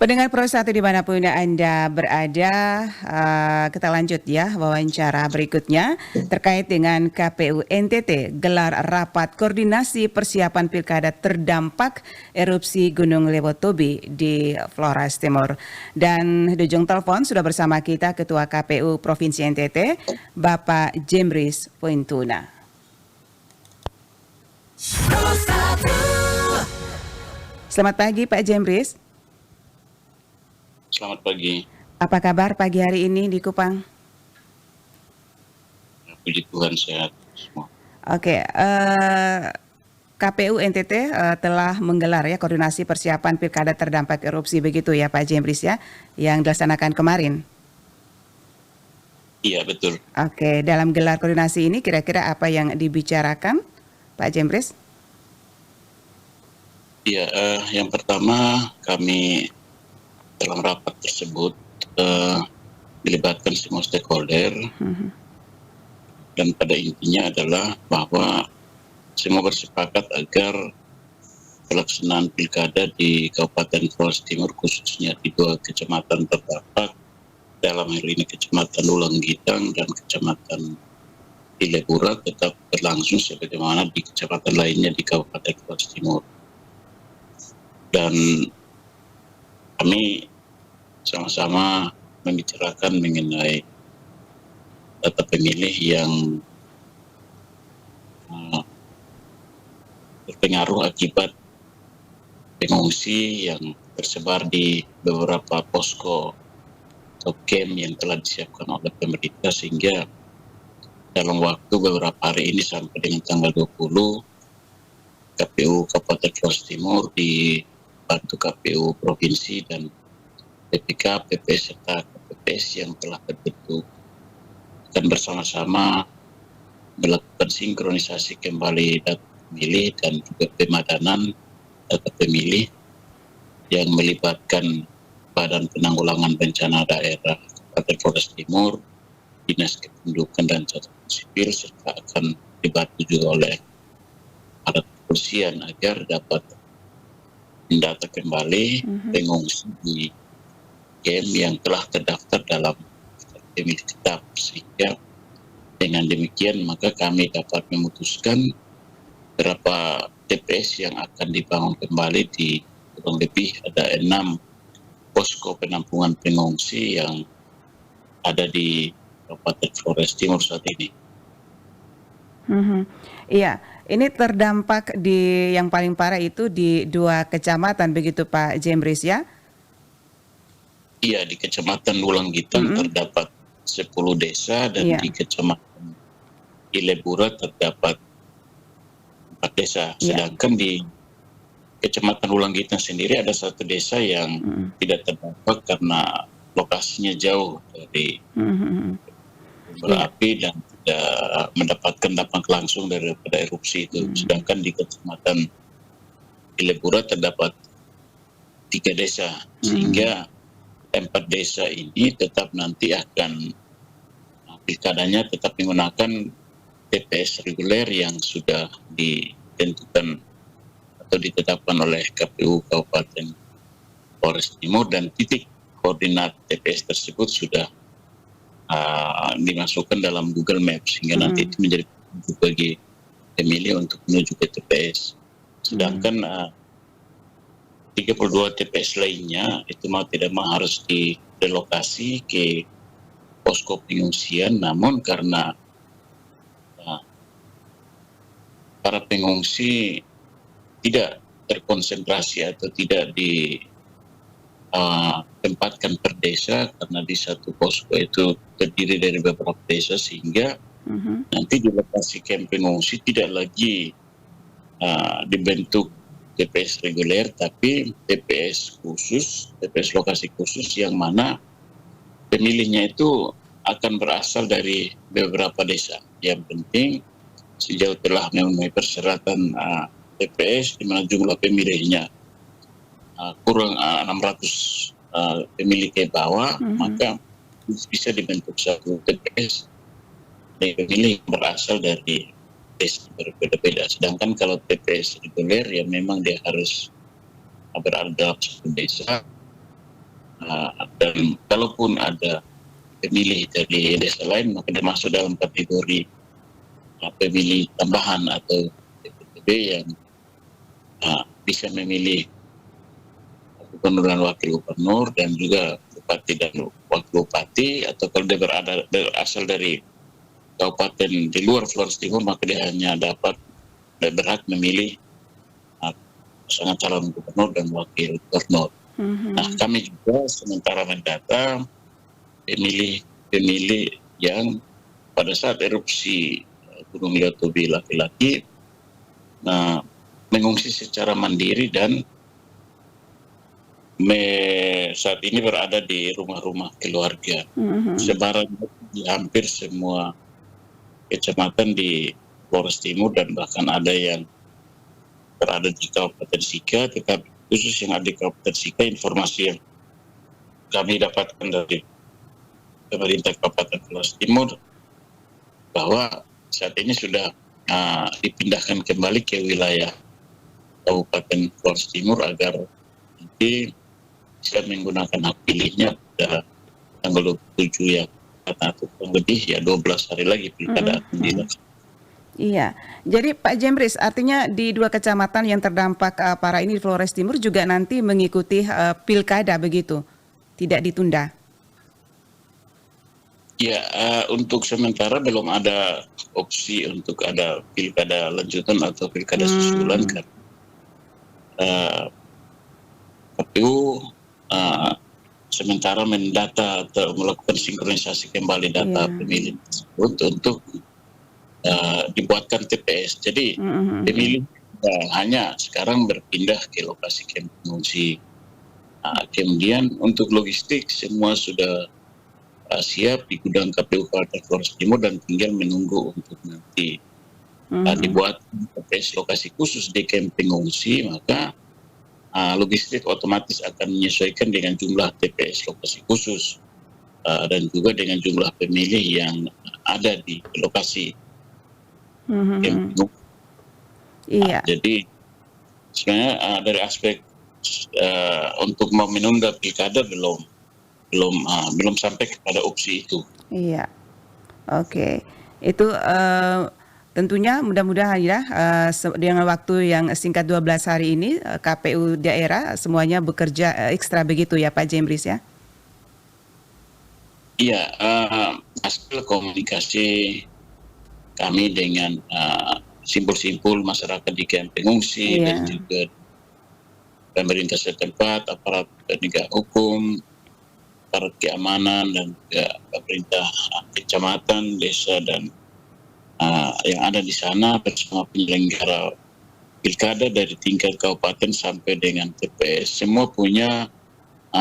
Pendengar Pro 1 dimanapun Anda berada, kita lanjut ya wawancara berikutnya terkait dengan KPU NTT gelar rapat koordinasi persiapan pilkada terdampak erupsi Gunung Lewotobi di Flores Timur. Dan di ujung telepon sudah bersama kita Ketua KPU Provinsi NTT, Bapak Jemris Pointuna. Selamat pagi Pak Jemris. Selamat pagi. Apa kabar pagi hari ini di Kupang? Puji Tuhan sehat semua. Oke, KPU NTT telah menggelar ya koordinasi persiapan pilkada terdampak erupsi begitu ya Pak Jemris ya, yang dilaksanakan kemarin. Iya betul. Oke, dalam gelar koordinasi ini kira-kira apa yang dibicarakan Pak Jemris? Iya, yang pertama kami dalam rapat tersebut melibatkan semua stakeholder dan pada intinya adalah bahwa semua bersepakat agar pelaksanaan pilkada di Kabupaten Flores Timur khususnya di 2 kecamatan terdampak, dalam hal ini Kecamatan Ulanggitang dan Kecamatan Ilepura tetap berlangsung sebagaimana di kecamatan lainnya di Kabupaten Flores Timur. Dan kami sama-sama membicarakan mengenai data pemilih yang terpengaruh akibat pengungsi yang tersebar di beberapa posko atau camp yang telah disiapkan oleh pemerintah, sehingga dalam waktu beberapa hari ini sampai dengan tanggal 20 KPU Kabupaten Flores Timur dibantu KPU Provinsi dan PPK, PPS serta KPPS yang telah terbentuk akan bersama-sama melakukan sinkronisasi kembali data pemilih dan juga pemadanan data pemilih yang melibatkan Badan Penanggulangan Bencana Daerah Kabupaten Flores Timur, Dinas Kependudukan dan Catatan Sipil, serta akan dibantu juga oleh aparat kepolisian agar dapat mendata kembali pengungsi di camp yang telah terdaftar dalam pemilih tetap, sehingga dengan demikian maka kami dapat memutuskan berapa TPS yang akan dibangun kembali di kurang lebih ada 6 posko penampungan pengungsi yang ada di Kabupaten Flores Timur saat ini. Iya, ini terdampak di yang paling parah itu di 2 kecamatan begitu Pak Jemris ya? Iya, di Kecamatan Ulanggitang terdapat 10 desa dan di Kecamatan Ilepura terdapat 4 desa. Sedangkan di Kecamatan Ulanggitang sendiri ada 1 desa yang tidak terdampak karena lokasinya jauh dari sumber api dan tidak mendapatkan dampak langsung daripada erupsi itu. Sedangkan di Kecamatan Ilepura terdapat 3 desa, sehingga 4 desa ini tetap nanti akan pilkadanya tetap menggunakan TPS reguler yang sudah ditentukan atau ditetapkan oleh KPU Kabupaten Flores Timur, dan titik koordinat TPS tersebut sudah dimasukkan dalam Google Maps sehingga nanti itu menjadi petunjuk bagi pemilih untuk menuju ke TPS. Sedangkan 32 TPS lainnya itu mau tidak mau harus direlokasi ke posko pengungsian, namun karena para pengungsi tidak terkonsentrasi atau tidak ditempatkan per desa karena di satu posko itu terdiri dari beberapa desa, sehingga nanti di lokasi camp pengungsi tidak lagi dibentuk TPS reguler, tapi TPS khusus, TPS lokasi khusus yang mana pemilihnya itu akan berasal dari beberapa desa. Yang penting sejauh telah memenuhi persyaratan TPS di mana jumlah pemilihnya kurang 600 pemilih ke bawah, maka bisa dibentuk satu TPS dari pemilih yang berasal dari berbeda-beda. Sedangkan kalau TPS reguler ya memang dia harus berada dalam satu desa Dan kalaupun ada pemilih dari desa lain, maka dia masuk dalam kategori pemilih tambahan atau PPTB yang bisa memilih gubernur dan wakil gubernur, dan juga bupati dan wakil bupati. Atau kalau dia berasal dari kabupaten di luar Flores Timur, maka dia hanya dapat berhak memilih pasangan calon gubernur dan wakil gubernur. Nah, kami juga sementara mendata pemilih yang pada saat erupsi Gunung Leutobi laki-laki mengungsi secara mandiri dan saat ini berada di rumah-rumah keluarga. Sebaran di hampir semua kecamatan di Flores Timur, dan bahkan ada yang berada di Kabupaten Sika. Tetapi khusus yang ada di Kabupaten Sika, informasi yang kami dapatkan dari pemerintah Kabupaten Flores Timur bahwa saat ini sudah dipindahkan kembali ke wilayah Kabupaten Flores Timur agar nanti bisa menggunakan hak pilihnya pada tanggal 27 yang atau kurang lebih 12 hari lagi pilkada akan dilaksanakan. Iya, jadi Pak Jemris, artinya di 2 kecamatan yang terdampak parah ini di Flores Timur juga nanti mengikuti pilkada begitu, tidak ditunda? Ya, untuk sementara belum ada opsi untuk ada pilkada lanjutan atau pilkada susulan, karena KPU sementara mendata atau melakukan sinkronisasi kembali data pemilih tersebut untuk dibuatkan TPS. Jadi pemilih hanya sekarang berpindah ke lokasi kamp pengungsi. Kemudian untuk logistik semua sudah siap di gudang KPU Kabupaten Flores Timur, dan tinggal menunggu untuk nanti dibuat TPS lokasi khusus di kamp pengungsi. Maka logistik otomatis akan menyesuaikan dengan jumlah TPS lokasi khusus dan juga dengan jumlah pemilih yang ada di lokasi kamp pengungsi. Iya. Jadi sebenarnya dari aspek untuk mau menunda pilkada belum sampai kepada opsi itu. Iya, oke. Itu tentunya mudah-mudahan ya dengan waktu yang singkat 12 hari ini KPU daerah semuanya bekerja ekstra begitu ya Pak Jemris ya? Iya, hasil komunikasi kami dengan simpul-simpul masyarakat di kamp pengungsi dan juga pemerintah setempat, aparat penegak hukum, aparat keamanan, dan juga pemerintah kecamatan, desa, dan yang ada di sana bersama penyelenggara pilkada dari tingkat kabupaten sampai dengan TPS, semua punya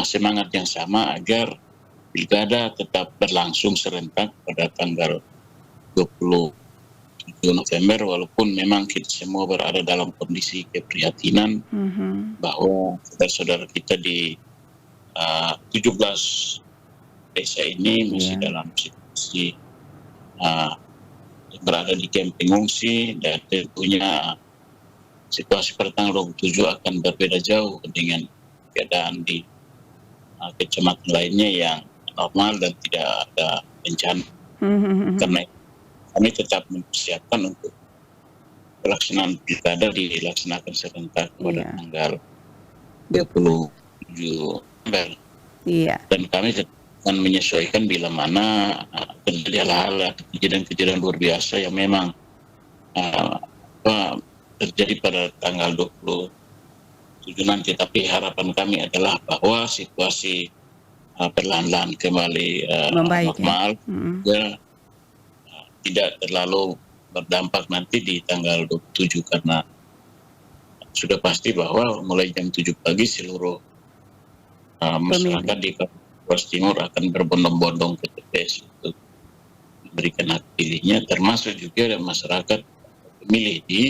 semangat yang sama agar pilkada tetap berlangsung serentak pada tanggal 27 November, walaupun memang kita semua berada dalam kondisi keprihatinan bahwa saudara-saudara kita di 17 desa ini masih dalam situasi berada di kamp pengungsi, dan tentunya situasi pada tanggal 27 akan berbeda jauh dengan keadaan di kecamatan lainnya yang normal dan tidak ada bencana. Karena kami tetap mempersiapkan untuk pelaksanaan pilkada dilaksanakan serentak pada tanggal 27 November. Dan kami akan menyesuaikan bila mana terjadi hal-hal kejadian-kejadian luar biasa yang memang terjadi pada tanggal 27 nanti. Tapi harapan kami adalah bahwa situasi perlahan-lahan kembali normal, ya, tidak terlalu berdampak nanti di tanggal 27, karena sudah pasti bahwa mulai jam 7 pagi seluruh masyarakat di Flores Timur akan berbondong-bondong ke TPS untuk memberikan hak pilihnya, termasuk juga masyarakat pemilih di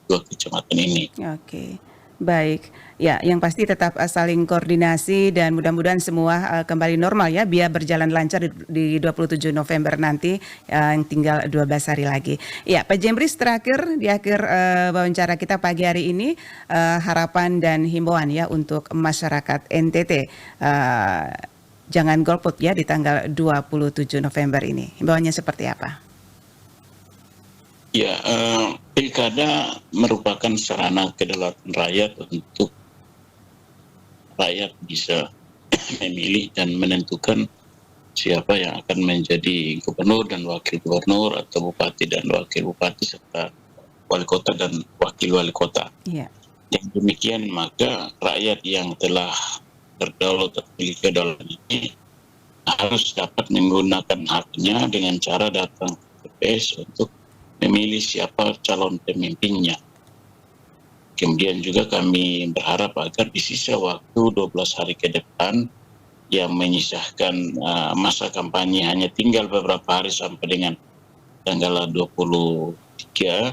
2 kecamatan ini. Oke. Baik, ya yang pasti tetap saling koordinasi dan mudah-mudahan semua kembali normal ya, biar berjalan lancar di 27 November nanti, yang tinggal 12 hari lagi. Ya, Pak Jembris, terakhir di akhir wawancara kita pagi hari ini, harapan dan himbauan ya untuk masyarakat NTT, jangan golput ya di tanggal 27 November ini. Himbauannya seperti apa? Ya, pilkada merupakan sarana kedaulatan rakyat untuk rakyat bisa memilih dan menentukan siapa yang akan menjadi gubernur dan wakil gubernur, atau bupati dan wakil bupati, serta wali kota dan wakil wali kota. Iya. Yang demikian, maka rakyat yang telah berdaulat atau memiliki kedaulatan ini harus dapat menggunakan haknya dengan cara datang ke TPS untuk memilih siapa calon pemimpinnya. Kemudian juga kami berharap agar di sisa waktu 12 hari ke depan yang menyisahkan masa kampanye hanya tinggal beberapa hari sampai dengan tanggal 23,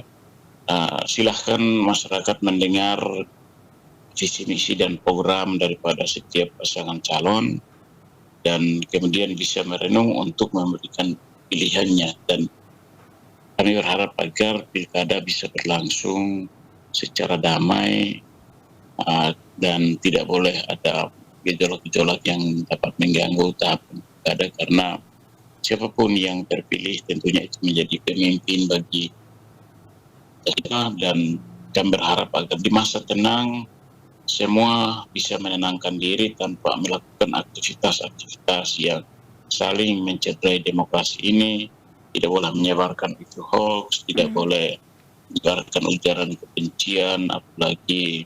silahkan masyarakat mendengar visi misi dan program daripada setiap pasangan calon, dan kemudian bisa merenung untuk memberikan pilihannya. Dan kami berharap agar pilkada bisa berlangsung secara damai, dan tidak boleh ada gejolak-gejolak yang dapat mengganggu tahapan pilkada, karena siapapun yang terpilih tentunya itu menjadi pemimpin bagi kita, dan kami berharap agar di masa tenang semua bisa menenangkan diri tanpa melakukan aktivitas-aktivitas yang saling mencederai demokrasi ini. Tidak boleh menyebarkan itu hoax, tidak boleh menyebarkan ujaran kebencian, apalagi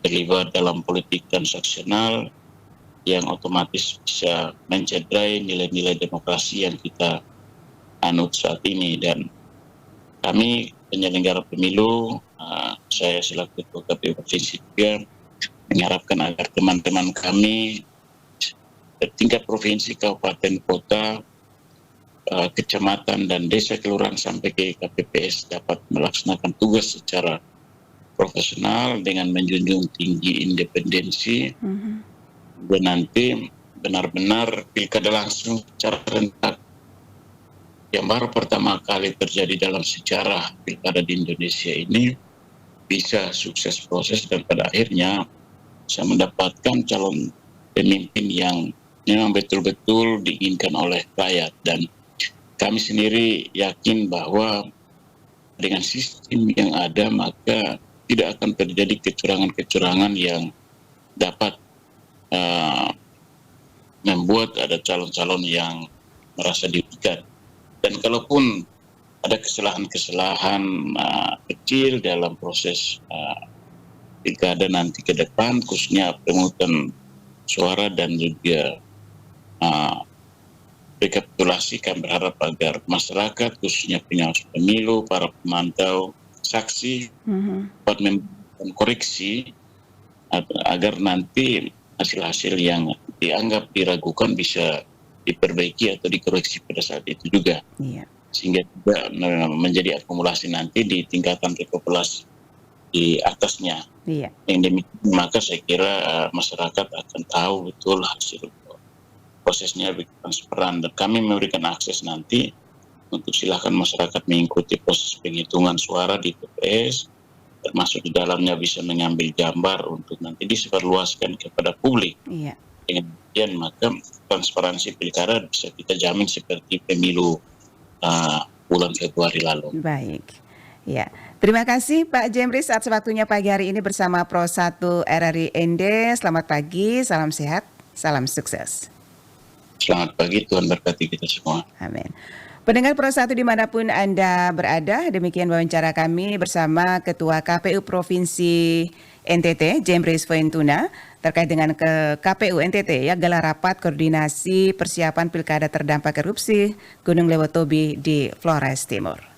terlibat dalam politik transaksional yang otomatis bisa mencederai nilai-nilai demokrasi yang kita anut saat ini. Dan kami penyelenggara pemilu, saya selaku Ketua KPU Provinsi juga mengharapkan agar teman-teman kami tingkat provinsi, kabupaten, kota, kecamatan dan desa kelurahan sampai ke KPPS dapat melaksanakan tugas secara profesional dengan menjunjung tinggi independensi, dan nanti benar-benar pilkada langsung secara rentak yang baru pertama kali terjadi dalam sejarah pilkada di Indonesia ini bisa sukses proses, dan pada akhirnya bisa mendapatkan calon pemimpin yang memang betul-betul diinginkan oleh rakyat. Dan kami sendiri yakin bahwa dengan sistem yang ada maka tidak akan terjadi kecurangan-kecurangan yang dapat membuat ada calon-calon yang merasa dirugikan. Dan kalaupun ada kesalahan-kesalahan kecil dalam proses pilkada nanti ke depan, khususnya pemungutan suara dan juga rekapitulasi, kami berharap agar masyarakat, khususnya pengawas pemilu, para pemantau, saksi, dapat memberikan koreksi agar nanti hasil-hasil yang dianggap diragukan bisa diperbaiki atau dikoreksi pada saat itu juga. Iya. Sehingga tidak menjadi akumulasi nanti di tingkatan rekapitulasi di atasnya. Iya. Yang demikian maka saya kira masyarakat akan tahu betul hasil prosesnya lebih transparan, dan kami memberikan akses nanti untuk silakan masyarakat mengikuti proses penghitungan suara di TPS, termasuk di dalamnya bisa mengambil gambar untuk nanti disebarluaskan kepada publik. Iya. Dengan demikian maka transparansi pilkada bisa kita jamin seperti pemilu bulan Februari lalu. Baik. Ya, terima kasih Pak Jembris atas waktunya pagi hari ini bersama Pro 1 RRI ND. Selamat pagi, salam sehat, salam sukses. Selamat pagi, Tuhan berkati kita semua. Amin. Pendengar Pro 1 dimanapun Anda berada, demikian wawancara kami bersama Ketua KPU Provinsi NTT, Jembris Voentuna, terkait dengan KPU NTT ya, gelar rapat koordinasi persiapan pilkada terdampak korupsi Gunung Lewotobi di Flores Timur.